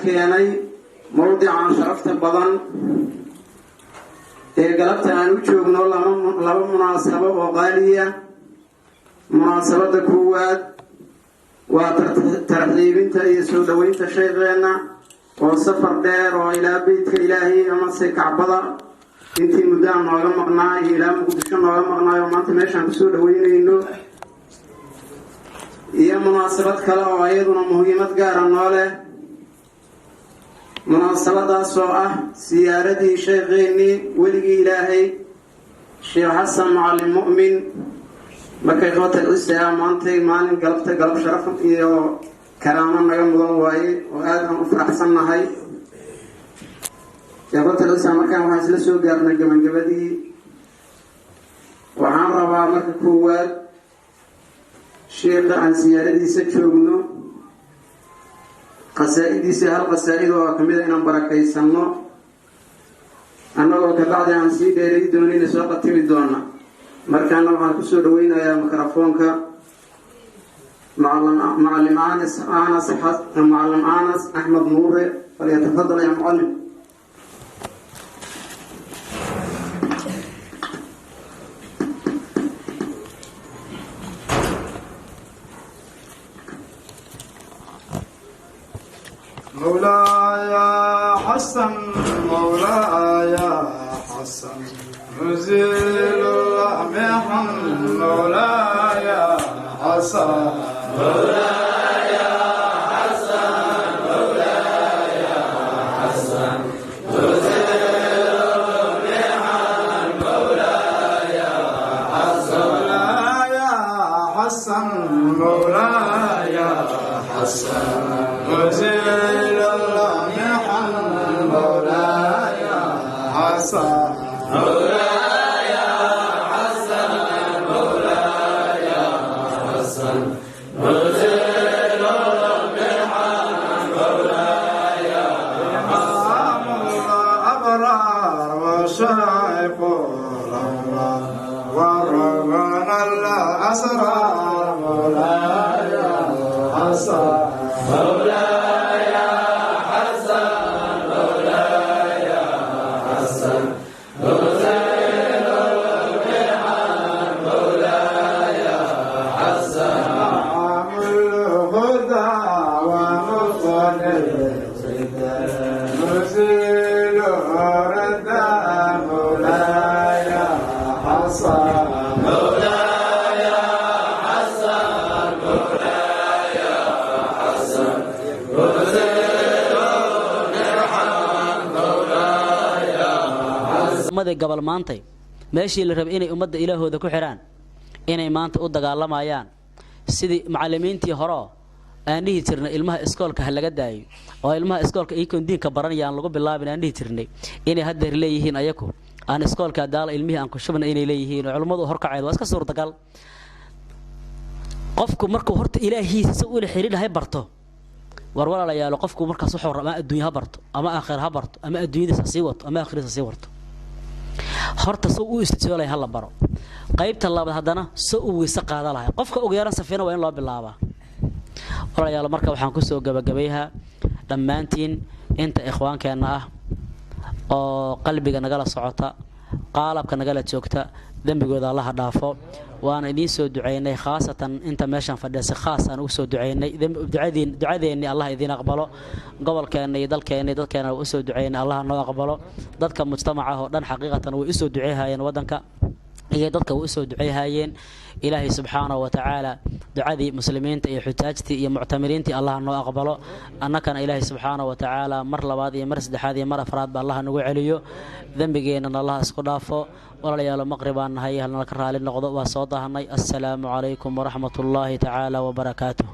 keenay mawdican sharafta badan ee galabta aan u joogno laba munaasabo oo qaaliya. munaasabada koowaad waa tarxiibinta iyo soo dhaweynta sheekheena oo safar dheer oo ilaa beydka ilaahay amase kacbada intii muddo aan nooga maqnaa iyo ilaa muqdisho nooga maqnaayo maanta meeshaan kusoo dhaweynayno, iyo munaasabad kale oo iyaduna muhiimad gaara noo leh. munaasabadaas oo ah siyaaradii sheekheenii weligii ilaahay sheekh xasan macalin mu'min markay qabatal ciise maantay maalin galab sharaf iyo karaamo naga mudan waaye oo aad aan u faraxsannahay. qabatal ciise markaan waxaan isla soo gaarnay gabagabadii. waxaan rabaa marka koowaad sheekha aan siyaaradiisa joogno qasaa'idiisa hal qasaa'id oo ka mid ah inaan barakaysanno annagoo kabacdi aan sii dheeray doonayna soo qatimi doona. markaana waxaan kusoo dhaweynayaa mikrofoonka معلم آنس أحمد نوري فليتفضل يا معلم. مولاي حسن مولاي حسن نزيل محن مولاي حسن مولاي حسن مولاي حسن نزيل محن مولاي حسن مولاي حسن نزيل مولاي حسن مولاي حسن مولاي حسن نزيل المحن مولاي إمام الأبرار وشيخ الأنوار وربنا الأسرار مولاي حسن مولاي حسن مولاي حسن نزيل المحن مولاي حسن إمام الهدى ومصدر الهدى نزيل الردى مولاي حسن مولاي حسن مولاي حسن نزيل المحن مولاي حسن ummadda gobol maantay meeshii la rabay inay ummadda ilaahooda ku xiraan inay maanta u dagaalamayaan sidii macallimiintii hore aan dhihi jirnay ilmaha iskoolka ha laga daayo oo ilmaha iskoolka ay diinka baranayaan lagu bilaabin aan dhihi jirnay inay hadda leeyihiin ayagu aan iskoolka daal ilmihii aan ku shubna inay leeyihiin culimadu horkacaydo waa iska suurtagal qofku markuu horta ilaahiisa u xiriirahay barto war walaalayaal qofku markaas wuxuu rabaa adduunyo ha barto ama aakhir ha barto ama adduunyadiisa sii wato ama aakhiradiisa sii wato horta soo u istijoolay hal baro qaybta labaad hadana soo u weysa qaada lahay qofka ugu yaran safina waa in loo bilaabaa. walaalayaal marka waxaan ku soo gabagabeeyaa dhammaantiin inta ikhwaankeena ah oo qalbiga nagala socota qalabka nagala joogta dambigooda Allah dhaafo waana idin soo duceynay khaasatan inta meeshan fadhiya khaasan ugu soo duceynay ducadeeni Allah idin aqbalo gobolkeena iyo dalkeena dadkeena u soo duceynay Allah noo aqbalo dadka mujtamaca oo dhan xaqiiqatan way u soo duceeyayeen wadanka iyo dadka way u soo duceeyayeen ilaahi subhanahu wa ta'ala ducadii muslimiinta iyo xutaajtii iyo mu'tamiriintii Allah noo aqbalo annakana ilaahi subhanahu wa ta'ala mar labaad iyo mar saddexaad iyo mar afraad ba Allah nagu celiyo dambigeena Allah isku dhaafo. walaalayaal maqribaan nahay halna ka raali noqdo waa soo daahanay. assalaamu alaykum wa rahmatullahi ta'ala wa barakatuh.